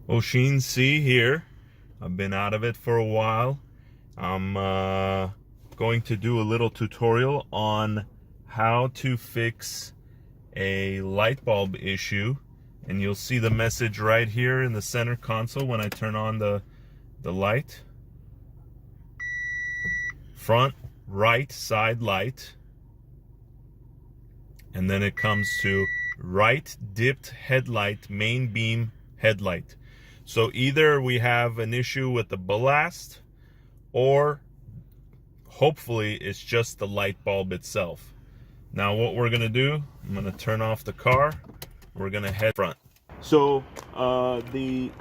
Oshin C here. I've been out of it for a while. I'm going to do a little tutorial on how to fix a light bulb issue, and you'll see the message right here in the center console when I turn on the light. Front right side light, and then it comes to right dipped headlight, main beam headlight. So either we have an issue with the ballast, or hopefully it's just the light bulb itself. Now what we're gonna do, I'm gonna turn off the car, we're gonna head front. So the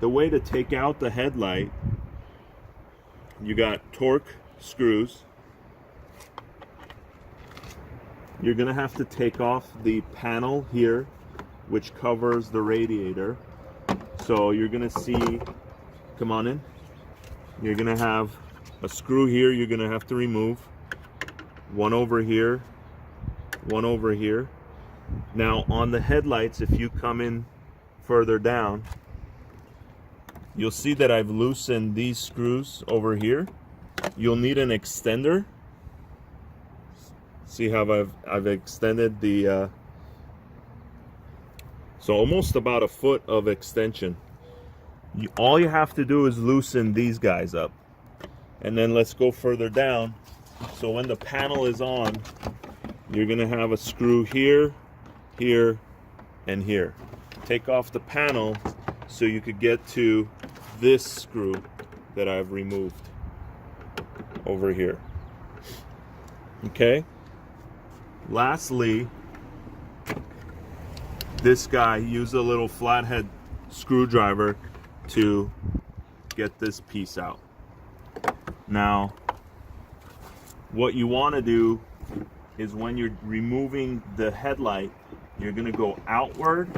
way to take out the headlight, you got torque screws. You're gonna have to take off the panel here, which covers the radiator. So you're gonna see, come on in, you're gonna have a screw here you're gonna have to remove, one over here, one over here. Now on the headlights, if you come in further down, you'll see that I've loosened these screws over here. You'll need an extender. See how I've extended the so almost about a foot of extension. All you have to do is loosen these guys up, and then let's go further down. So when the panel is on, you're gonna have a screw here, here, and here. Take off the panel so you could get to this screw that I've removed over here. Okay. Lastly, this guy used a little flathead screwdriver to get this piece out. Now, what you want to do is when you're removing the headlight, you're going to go outward,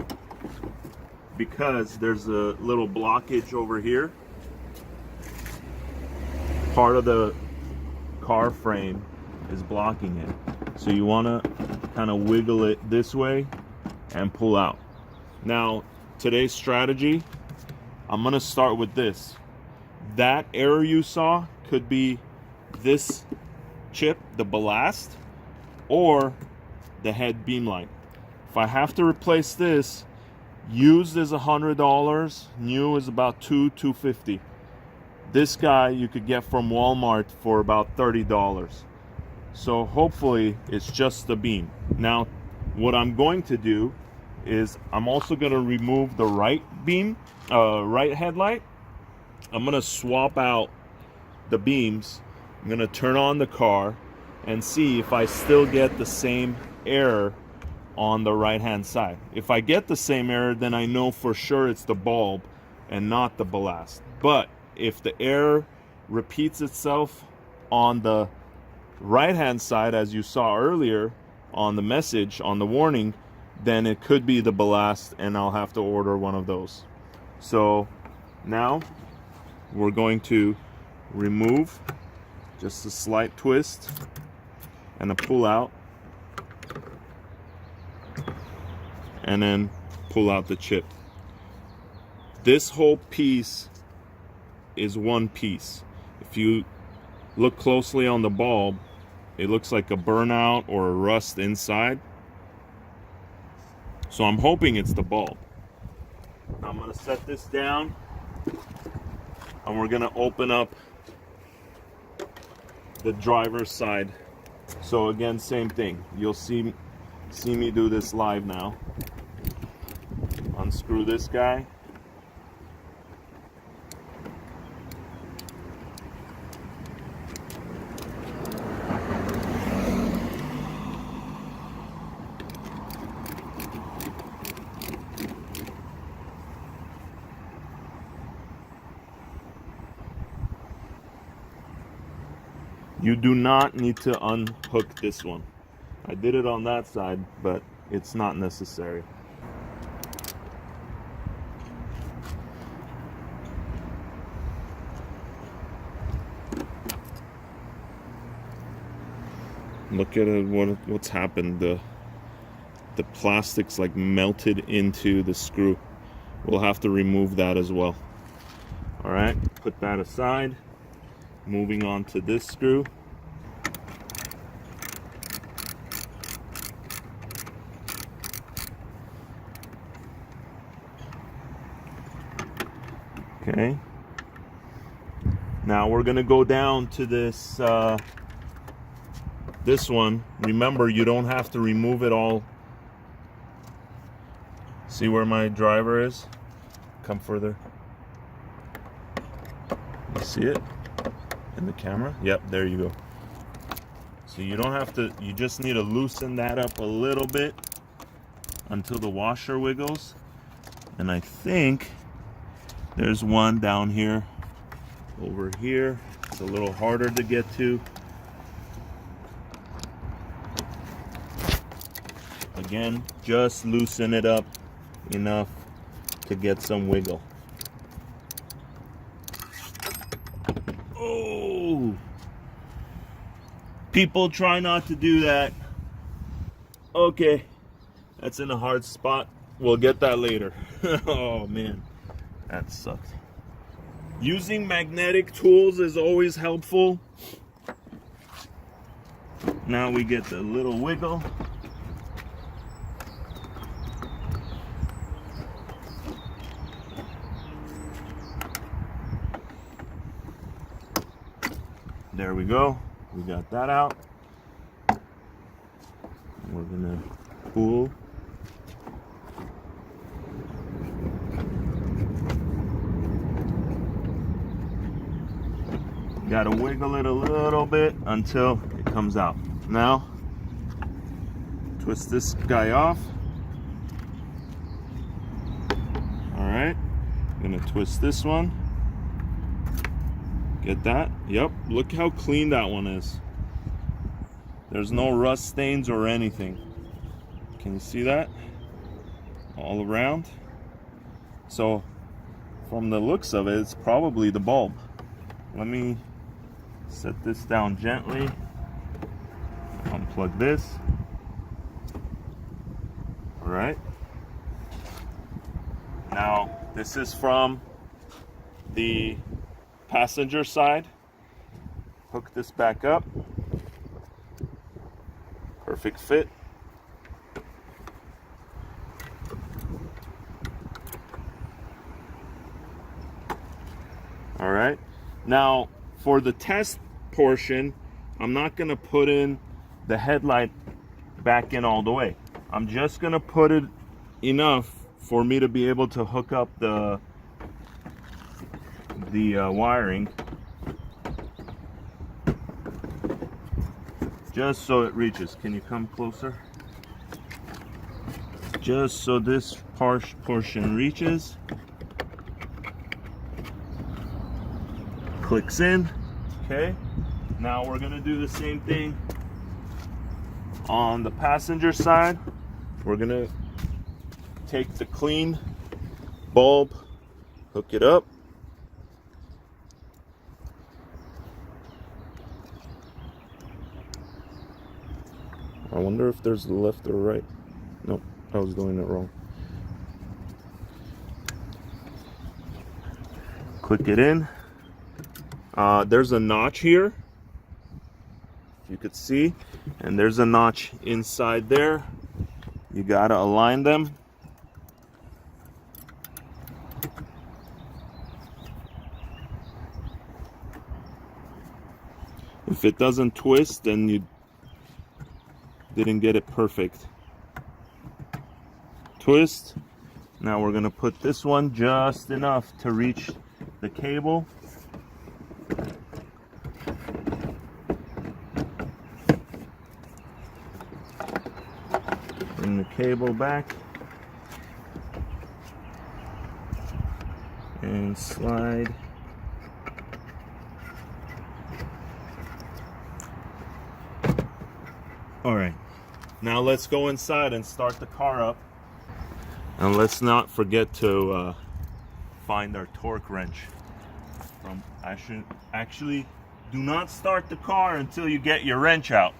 because there's a little blockage over here. Part of the car frame is blocking it. So you want to kind of wiggle it this way and pull out. Now, today's strategy, I'm going to start with this. That error you saw could be this chip, the ballast, or the head beam light. If I have to replace this, used is $100, new is about $250. This guy you could get from Walmart for about $30. So hopefully it's just the beam. Now what I'm going to do is I'm also going to remove the right beam, right headlight. I'm going to swap out the beams. I'm going to turn on the car and see if I still get the same error on the right hand side. If I get the same error, then I know for sure it's the bulb and not the ballast. But if the error repeats itself on the right hand side, as you saw earlier on the message, on the warning, then it could be the ballast, and I'll have to order one of those. So now we're going to remove, just a slight twist and a pull out, and then pull out the chip. This whole piece is one piece. If you look closely on the bulb, it looks like a burnout or a rust inside. So I'm hoping it's the bulb. I'm gonna set this down, and we're gonna open up the driver's side. So again, same thing. You'll see me do this live now. Unscrew this guy. You do not need to unhook this one. I did it on that side, but it's not necessary. Look at it, what's happened. The plastic's like melted into the screw. we'll have to remove that as well. All right, put that aside. Moving on to this screw. Okay. Now we're gonna go down to this this one. Remember, you don't have to remove it all. See where my driver is? Come further. You see it in the camera? Yep, there you go. So you don't have to, you just need to loosen that up a little bit until the washer wiggles. And I think there's one down here, over here. It's a little harder to get to. Again, just loosen it up enough to get some wiggle. Oh! People try not to do that. Okay, that's in a hard spot. We'll get that later. Oh man, that sucked. Using magnetic tools is always helpful. Now we get the little wiggle. There we go. We got that out. And we're gonna pull. Gotta wiggle it a little bit until it comes out. Now, twist this guy off. All right, I'm gonna twist this one. Get that? Yep, look how clean that one is. There's no rust stains or anything. Can you see that? All around. So, from the looks of it, it's probably the bulb. Let me set this down gently. Unplug this. All right. Now, this is from the passenger side. Hook this back up. Perfect fit. All right. Now, for the test portion, I'm not going to put in the headlight back in all the way. I'm just going to put it enough for me to be able to hook up the wiring, just so it reaches. Can you come closer? Just so this portion reaches. Clicks in. Okay, now we're gonna do the same thing on the passenger side. We're gonna take the clean bulb, hook it up. I wonder if there's the left or right. Nope, I was doing it wrong. Click it in. There's a notch here, you could see, and there's a notch inside there. You gotta align them. If it doesn't twist, then you didn't get it perfect. Twist. Now we're gonna put this one just enough to reach the cable. Bring the cable back and slide. All right, now let's go inside and start the car up. And let's not forget to find our torque wrench. Actually, do not start the car until you get your wrench out.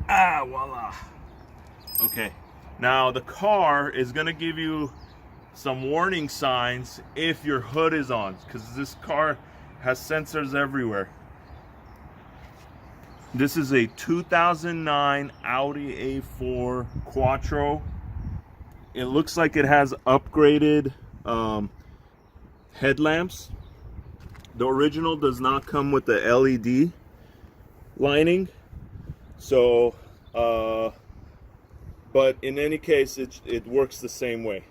Ah, voila. Okay, Now the car is gonna give you some warning signs if your hood is on, because this car has sensors everywhere. This is a 2009 Audi A4 Quattro. It looks like it has upgraded headlamps. The original does not come with the LED lining, so but in any case it works the same way.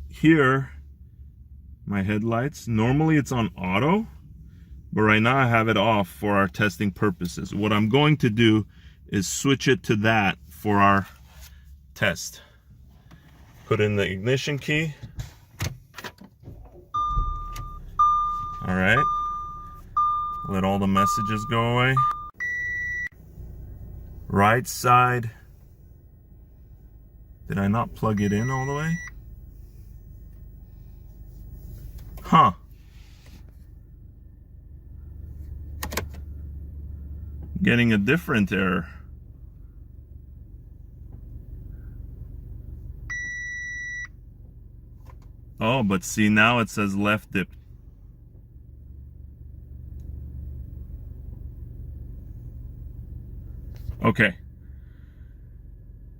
Here, my headlights, normally it's on auto, but right now I have it off for our testing purposes. What I'm going to do is switch it to that for our test. Put in the ignition key. All right, let all the messages go away. Right side, did I not plug it in all the way? Huh. Getting a different error. Oh, but see, now it says left dip. Okay.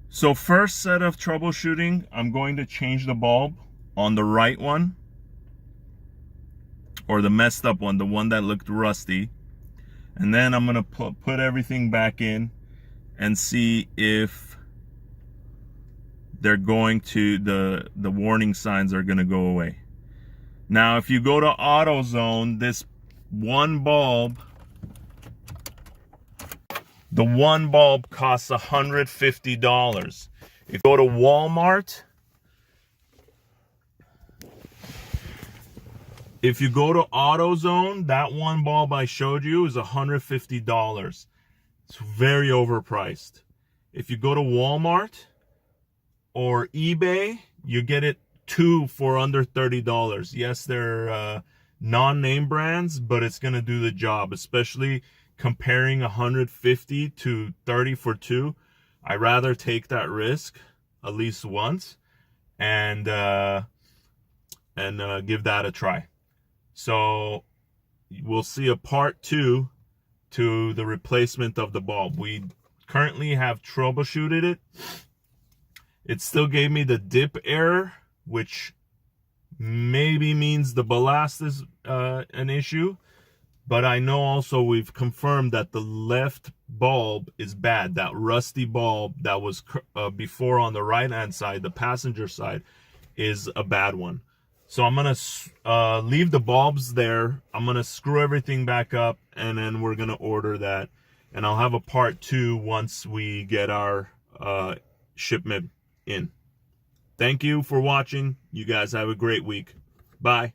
So first set of troubleshooting, I'm going to change the bulb on the right one, or the messed up one, the one that looked rusty. And then I'm gonna put everything back in and see if they're going to, the warning signs are gonna go away. Now, if you go to Autozone, this one bulb, the one bulb costs $150. If you go to Walmart, if you go to AutoZone, that one bulb I showed you is $150. It's very overpriced. If you go to Walmart or eBay, you get it two for under $30. Yes, they're non-name brands, but it's gonna do the job, especially comparing $150 to $30 for two. I rather take that risk at least once and give that a try. So we'll see a part 2 to the replacement of the bulb. We currently have troubleshooted it. It still gave me the dip error, which maybe means the ballast is an issue. But I know also we've confirmed that the left bulb is bad. That rusty bulb that was before on the right-hand side, the passenger side, is a bad one. So I'm going to leave the bulbs there. I'm going to screw everything back up, and then we're going to order that. And I'll have a part 2 once we get our shipment in. Thank you for watching. You guys have a great week. Bye.